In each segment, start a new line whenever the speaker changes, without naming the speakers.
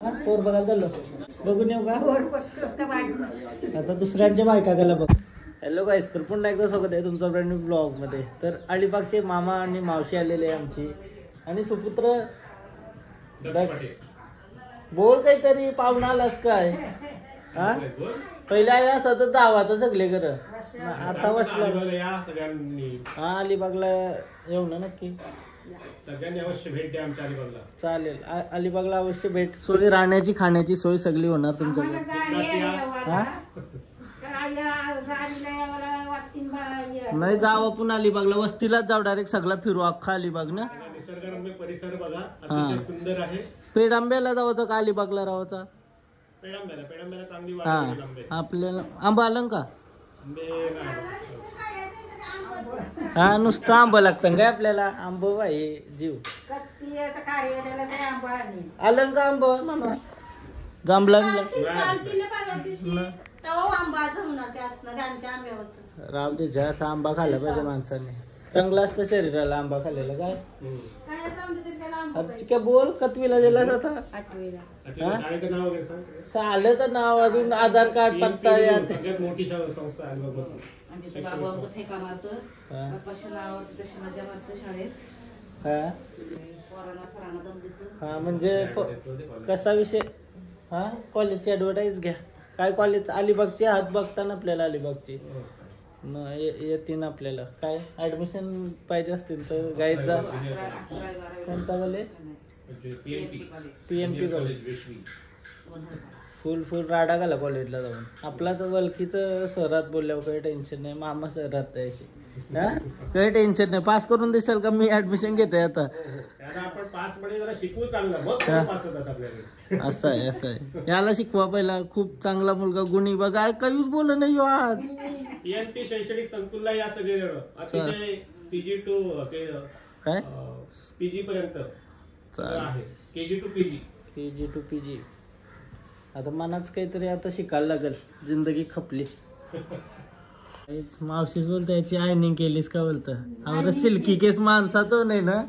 पोर बघायला चाललो बघून येऊ का आता दुसऱ्यांच्या बायका गेला बघ. हॅलो गाईस, तर पुन्हा एकदा स्वागत आहे तुमचं ब्रँड न्यू ब्लॉग मध्ये. तर अलिबागचे मामा आणि मावशी आलेले आहे आमची आणि सुपुत्र बोल काहीतरी पाहुणा आलास काय हा पहिल्या या सतत दावाचं सगळे कर आता बसला हा अलिबागला येऊ ना नक्की
सगळ्यांनी अवश्य भेट द्या आमच्या अलिबागला.
चालेल अलिबागला अवश्य भेट. सोय राहण्याची खाण्याची सोय सगळी होणार तुमच्याकडे. नाही जाऊ आपण अलिबागला वस्तीलाच जाऊ डायरेक्ट सगळा फिरू अख्खा अलिबाग ना.
निसर्गरम्य परिसर बघा अतिशय सुंदर आहे.
पेडांब्याला जावायचं का अलिबागला राहायचा?
पेडांब्याला चांगली
हा आपल्याला आंबा आलं का? हा नुसतं आंबा लागतं काय आपल्याला? आंब बाई जीव आलं का आंब मामा? जांभला राव दे जास्त आंबा खाल्ला पाहिजे माणसाने. चांगला असतं शरीराला आंबा खाल्लेला. काय काय बोल कतवीला दिलास आता? आलं तर नाव अजून आधार कार्ड पत्ता
सगळ्यात मोठी संस्था
हा म्हणजे कसा विषय हा कॉलेजची ऍडव्हर्टाईज घ्या. काय कॉलेज अलिबागची हात बघताना आपल्याला अलिबागची येतील आपल्याला. काय ऍडमिशन पाहिजे असतील तर गायचा कोणता कॉलेज? PNP college. फुल राडा घाला कॉलेजला जाऊन. आपला तर वलखीचं शहरात बोलल्यावर काही टेन्शन नाही. मामा शहरात यायची हा काही टेन्शन नाही. पास करून देशाल का? मी ऍडमिशन घेते आता. असं आहे याला शिकवा पहिला. खूप चांगला मुलगा गुणी बघा. काहीच बोल नाही आज.
PNP शैक्षणिक संकुलला या सगळे अतिशय PG to
काय
PG पर्यंत आहे. KG to PG.
आता मनाच काहीतरी आता शिकायला लागल. जिंदगी खपली. मावशीच बोलता याची आयनिंग केलीस का बोलत? अरे सिल्की केस माणसाचं नाही ना.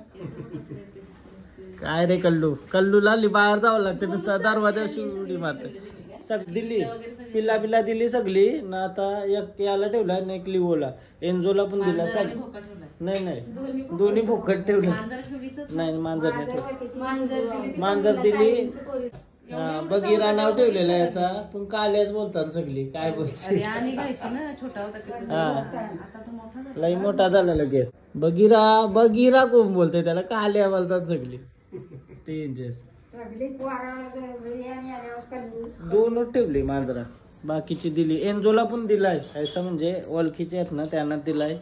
काय रे कल्लूला बाहेर जावं लागतं नुसतं दरवाजाशी उडी मारते. दिली पिल्ला दिली सगळी ना. आता एक याला ठेवला आणि एक लिओला एन्झोला पण दिला. नाही दोन्ही भोकट ठेवले. नाही मांजर नाही ठेवलं. मांजर दिली. बगीरा नाव ठेवलेलं याचा पण काल्याच बोलतात सगळी. काय बोलते लई मोठा झाला लगेच. बगीरा कोण बोलते त्याला? काल्या बोलतात सगळी. डेंजर. दोनच ठेवली मांजरा. बाकीची दिली. एन्झोला पण दिलाय. असं म्हणजे ओळखीचे आहेत ना त्यांना दिलाय.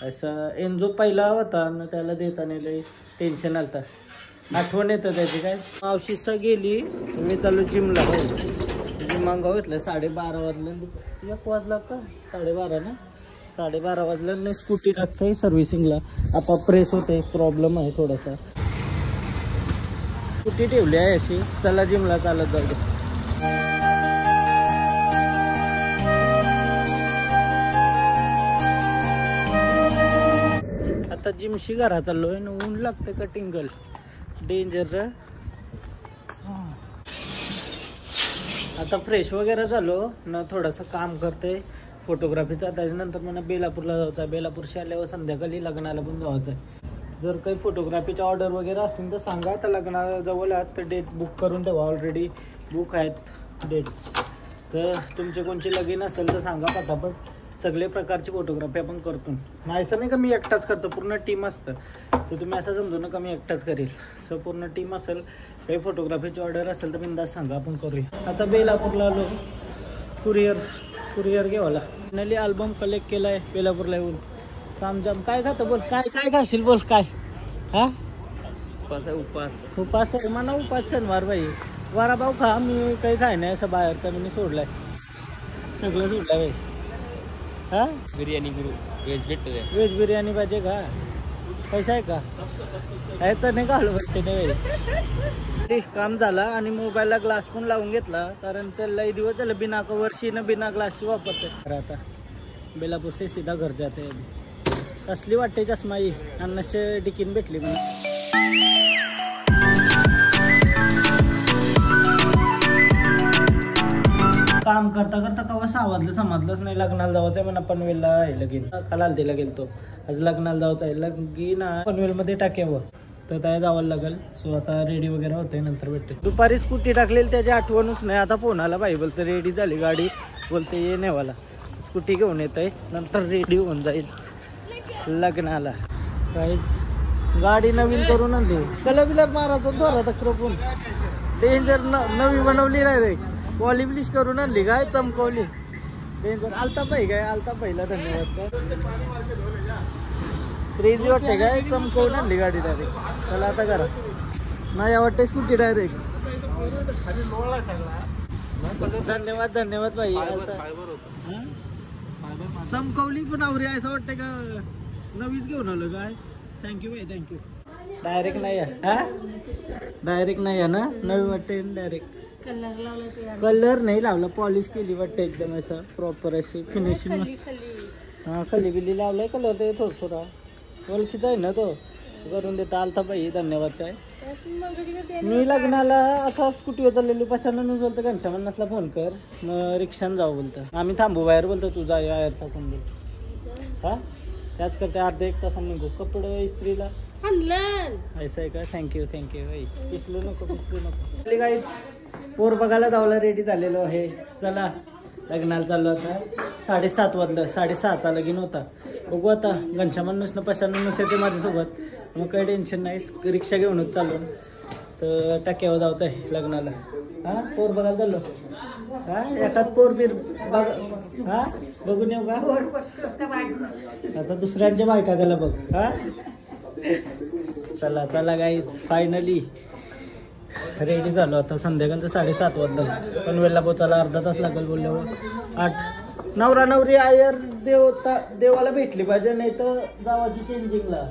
असं एन्झो पहिला होता ना त्याला देताना लई टेन्शन आलता. आठवण येतं त्याची. काय मावशीसा गेली मी चालू जिमला. जिम अंगाव घेतलं. 12:30 वाजलं. 1 वाजला का? 12:30 ना. 12:30 वाजलं नाही. स्कूटी टाकतोय सर्व्हिसिंगला. आता प्रेस होते. प्रॉब्लेम आहे थोडासा. स्कूटी ठेवली आहे अशी. चला जिमला चालत जाऊ. आता जिमशी घरा चाललोय. ऊन लागते कटिंगल डेंजर. आता फ्रेश वगैरे झालो ना. थोडंसं काम करते फोटोग्राफीचा. त्याच्यानंतर मला बेलापूरला जायचं आहे. बेलापूरशी आल्यावर संध्याकाळी लग्नाला पण जायचं आहे. जर काही फोटोग्राफीच्या ऑर्डर वगैरे असतील तर सांगा. तर लग्नाला जवळ आहेत तर डेट बुक करून ठेवा. ऑलरेडी बुक आहेत डेट्स. तर तुमचे कोणची लगीन असेल तर सांगा पटापट. सगळे प्रकारची फोटोग्राफी आपण करतो. नाही असं नाही का मी एकटाच करतो. पूर्ण टीम असतं. तर तुम्ही असं समजू नका मी एकटाच करेल. सो पूर्ण टीम असेल. काही फोटोग्राफीची ऑर्डर असेल तर बिंदास सांगा आपण करूया. आता बेलापूरला आलो. कुरिअर घेवाला. फायनली अल्बम कलेक्ट केलाय बेलापूरला येऊन. तामजाम काय खातं बोल? काय खाशील बोल? काय हा उपास आहे मला. उपास शनिवार बाई वारा भाऊ खा. मी काही खाय नाही असं बाहेरचा. मी सोडलाय सगळं सोडलंय बाई. हा
बिर्याणी गुरु
व्हेज बिर्याणी पाहिजे का? पैसा आहे का? यायचं नाही का? आलो पैसे नाही. काम झाला आणि मोबाईलला ग्लास पण लावून घेतला. कारण त्याला लई दिवस झालं बिना कवरशी न बिना ग्लासची वापरते. आता बेलापूर से सीधा घर जाते. कसली वाटते चष्मा ही? 50 टिकीन भेटली मला. काम करता करता कवा सावधलं समजलंच नाही. लग्नाला जायचं म्हणा पनवेलला आहे लगीन, काल हल्दीला गेलतो. आज लग्नाला जायचं आहे, लगीन पनवेलमध्ये टाक्यावं तर त्या जावं लागेल. सो आता रेडी वगैरे होते, नंतर भेटते. दुपारी स्कूटी टाकलेली त्याची आठवणच नाही. आता फोन आला बाई, बोलते रेडी झाली गाडी, बोलते ये नेवाला. स्कूटी घेऊन येत आहे, नंतर रेडी होऊन जाईल लग्नाला. काहीच गाडी नवीन करून आणली, कलर बिलर मारा दोरा तक्रपून डेंजर. नवी बनवली नाही रे, पॉलिश करून आणली काय, चमकवली डेंजर. आलता पाहि काय, आलता पहिला धन्यवाद. क्रेझी वाटते काय, चमकवून आणली गाडी डायरेक्ट. चला आता करा नाही वाटते स्कूटी डायरेक्ट. धन्यवाद धन्यवाद भाई. चमकवली पण आवरी असं वाटतं का नवीच घेऊन आलो काय. थँक्यू भाई थँक्यू. डायरेक्ट नाही आहे, डायरेक्ट नाही आहे ना, नवी वाटते डायरेक्ट. कलर नाही लावला, पॉलिश केली वाटतं एकदम असं प्रॉपर अशी फिनिशिंग. हा खली बिल्ली लावलाय कलर, ते थोडं थोडा ओळखीचा आहे ना तो, करून देता. आलता बाई धन्यवाद. काय मी लग्नाला आता स्कूटीवर चाललेलो, पशानं बोलतो घनश्याम नसला फोन कर, मग रिक्षानं जाऊ बोलतं. आम्ही थांबू बाहेर, बोलतो तुझा बाहेर टाकून बोल. हा त्याच करते, अर्धा एक तासानं निघू. कपडे इस्त्रीला ऐसा आहे का. थँक्यू थँक्यू भाई. पिसलो नको पिसलो नको. काहीच पोर बघायला जावला रेडी झालेलो आहे. चला लग्नाला चाललो. आता 7:30 वाजलं, 6:30चा लगीन होता. बघू आता घनश्यामांनुसनं पशांनुस येते माझ्यासोबत, मग काही टेन्शन नाही. रिक्षा घेऊनच चाललो तर टाक्यावर जावत आहे लग्नाला. हा पोर बघायला चाललो. हा एखाद पोर बीर बघ, हा बघून येऊ का. आता दुसऱ्यांच्या बायका गेला बघ. हा चला चला गाईज, फायनली रेडी झालो. आता संध्याकाळचं 7:30 वाजलं. पनवेलला पोचायला अर्धा तास लागेल बोलल्यावर. 8 नवरा नवरी आयर देवाला भेटली पाहिजे, नाही तर जावाची चेंजिंगला.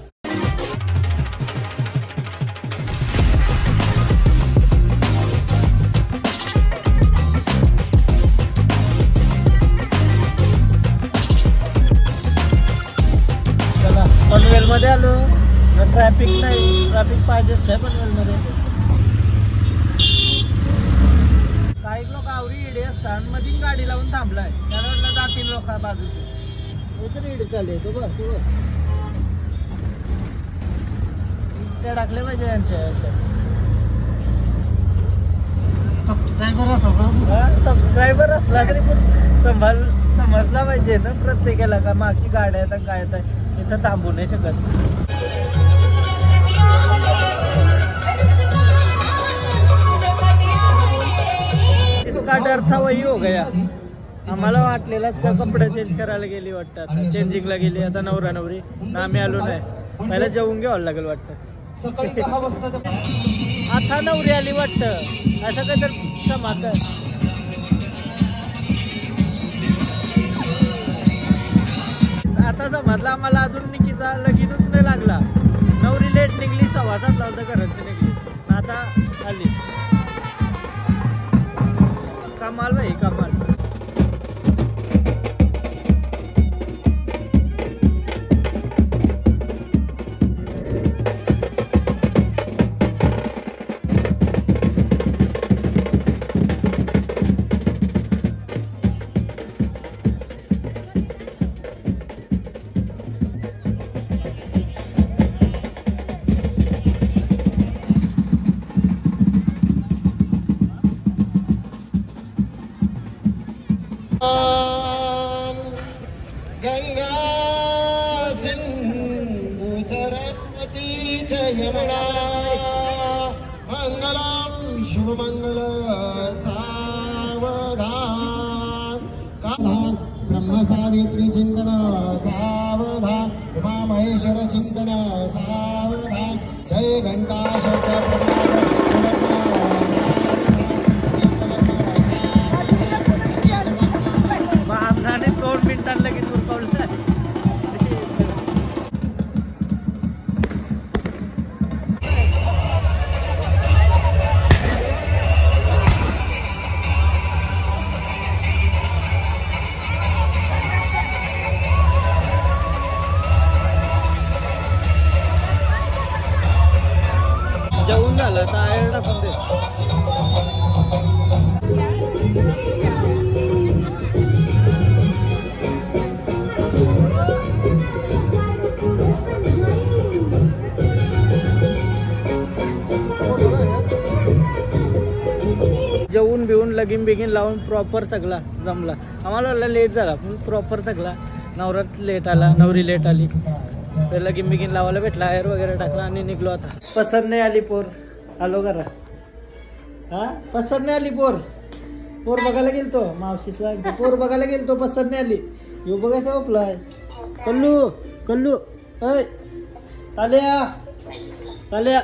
चला पनवेलमध्ये आलो. ट्रॅफिक नाही, ट्रॅफिक पाहिजेच नाही पनवेलमध्ये. काही लोक आवरी इडे असतात, मधी गाडी लावून थांबलाय, त्याला जातील लोक बाजूचे. इकडे इडे चालले तो बघ, तू बघ त्या टाकले पाहिजे यांच्या. सबस्क्रायबर असला तरी पण समजला पाहिजे ना प्रत्येकाला, का मागची गाड्या आहेत काय येत आहे, इथं थांबू नाही शकत. इसका डर था वही हो गया. आम्हाला वाटलेलाच का कपडे चेंज करायला गेली वाटतं, आता चेंजिंगला गेली. आता नवरा नवरी ना, आम्ही आलो नाही, पहिला जेवून घ्यावं लागेल वाटतं. आता नवरी आली वाटतं, असं काय तर समाज. आता समजला आम्हाला, अजून निकीचा लगीनच नाही लागला. नवरी लेट निघली, 7:15 होतं घराची निघली, आता आली. कमाल भाई कमाल. गंगा सिंधु सरस्वती च यमुना मंगलम शुभमंगल सावधान. ब्रह्म सावित्री चिंतन सावधान, उमा महेश्वर चिंतन सावधान. जय घंटा शब्द जेवून झालं. आता जेवून बिवून लगीन बिगीन लावून प्रॉपर सगळा जमला. आम्हाला लेट झाला पण प्रॉपर सगळा. नवरात लेट आला, नवरी लेट आली, तर लगीन बिगीन लावायला भेटला, हेअर वगैरे टाकला आणि निघलो. आता पसंत नाही आली पोर, आलो करा. हा पसंत नाही आली पोर. पोर बघायला गेलतो मावशीसला, पोर बघायला गेलतो, पसंत नाही आली. यो बघायचा आपलाय कल्लू कल्लू. अय ताल्या ताल्या.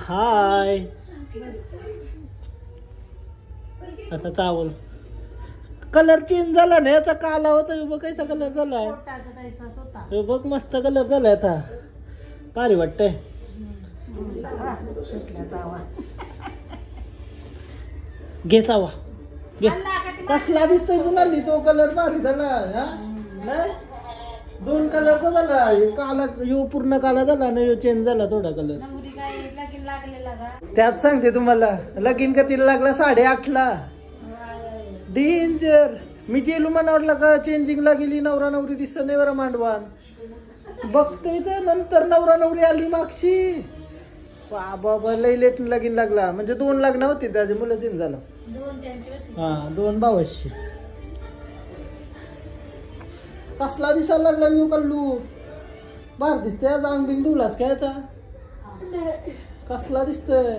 हाय. आता चावल कलर चेंज झाला ना याचा, काला होता बघ कसा कलर झाला. हे बघ मस्त कलर झालाय आता, भारी वाटतंय. घे चावा घे. कसला दिसतोय कुणाली तो कलर, भारी झाला. नाही 2 कलरचा झाला, काला यो पूर्ण काला झाला ना, यो चेंज झाला थोडा कलर. त्यात सांगते तुम्हाला, लगीन का तिला लागला 8:30ला. डेंजर. मी चेलू मनावरला का चेंजिंगला गेली, नवरा नवरी दिसत नाही बरं मांडवान. बघतोय तर नंतर नवरा नवरी आली मागशी. बाबा लय लेट लगीन लागला, म्हणजे 2 लग्न होती त्याच्या मुलं चेंज झालं. हा 2 भावाशी. कसला दिसायला लागला यो कल्लू, बार दिसते. आज अंग बिंग धुलास काय याचा, कसला दिसतोय.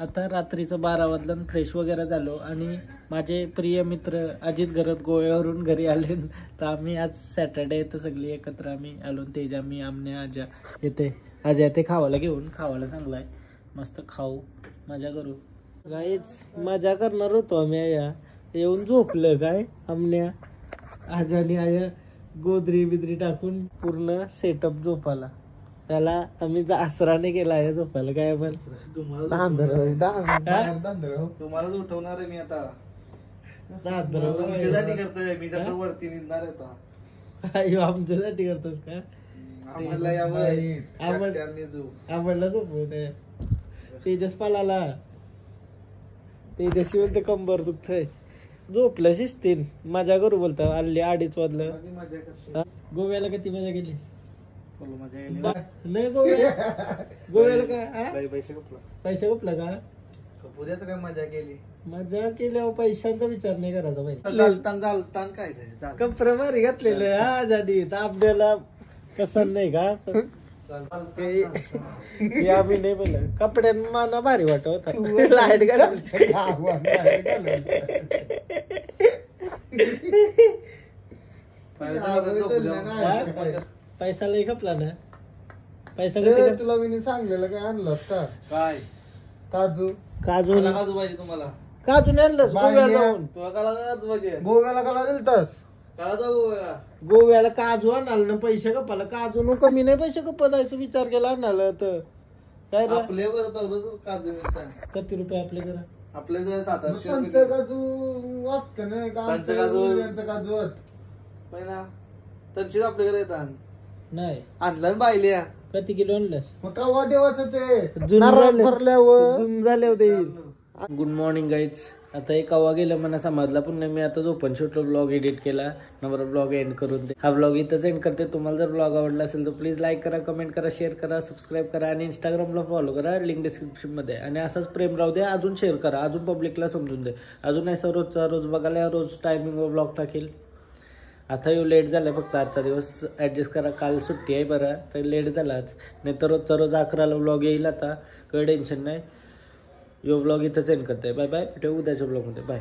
आता रात्रीचं 12 वाजलं, फ्रेश वगैरे झालो आणि माझे प्रिय मित्र अजित गरत गोव्यावरून घरी आले. तर आम्ही आज सॅटर्डे तर सगळी एकत्र आम्ही आलो. तेजा, मी, आमने, आजा येते. आजा येते खावायला घेऊन, खावायला चांगलाय, मस्त खाऊ, मजा करू. काहीच मजा करणार होतो आम्ही. आया येऊन झोपलं काय, आमने आजाने आया गोदरी बिदरी टाकून पूर्ण सेटअप झोपाला. त्याला आम्ही आसराने केला आहे झोपायला. काय पण
तुम्हालाच उठवणार आहे मी आता. तुमच्यासाठी करतोय मी, तर वरती निघणार आहे.
आमच्यासाठी करतोस का? आवडला झोपू. तेजस पालाला, तेजस शिवून ते कंबर दुखतय. झोपलं शिस्तीन, मजा करू बोलता. आली 2:30 वाजलं. गोव्याला किती मजा केलीस? नाही गोव्याला काय पैसे गोपला का?
पुऱ्यात काय मजा केली?
मजा केल्यावर पैशांचा विचार नाही करायचा पाहिजे.
चालतान काय
कपडे मारी घातलेलं हा जाडी, आपल्याला कसं नाही का? आम्ही नाही बोल, कपड्यांना भारी वाटत. लाईट पैसा लई खपला ना. पैसा
तुला मी सांगलेलं काय आणलंस का? काय काजू
काजू
काजू पाहिजे तुम्हाला?
काजू नाही आणलंस गोव्याला जाऊन?
तुला काला काजू पाहिजे?
गोव्याला काला दिलतास?
काला जाऊ गोव्याला?
गोव्याला काजू आणाल ना, पैसे कपाला. काजू न कमी नाही पैसे कपत जायचं विचार केला आणाल तर काय रे?
आपले काजू मिळतात.
किती रुपये आपले करा?
आपल्या जवळ 700
काजू वाटतं ना, काजू
पहिला तनशीच आपल्याकडे येतात.
नाही
आणलं ना बायल्या.
किती किलो आणलंस?
मग कवा देवाचं ते
जुन झाले होते. Good morning guys. आता एक कवा गेलं मला समजला, पुन्हा मी आता ओपन शूटला ब्लॉग एडिट केला. नंबर ब्लॉग एंड करून दे. हा ब्लॉग इथंच एंड करते. तुम्हाला जर ब्लॉग आवडला असेल तर प्लीज लाईक करा, कमेंट करा, शेअर करा, सबस्क्राईब करा आणि इंस्टाग्रामला फॉलो करा, लिंक डिस्क्रिप्शन मध्ये. आणि असंच प्रेम राहू द्या, अजून शेअर करा, अजून पब्लिकला समजून दे. अजून असं रोजचा रोज बघायला रोज टायमिंगवर ब्लॉग टाकेल. आता येऊ लेट झालाय, फक्त आजचा दिवस ऍडजस्ट करा. काल सुट्टी आहे बरं, तर लेट झालाच. नाही तर रोजचा रोज 11ला व्लॉग येईल. आता काही टेन्शन नाही. यो व्लॉग इथंच एंड करते. Bye bye. भेटू उद्याच्या व्लॉगमध्ये. बाय.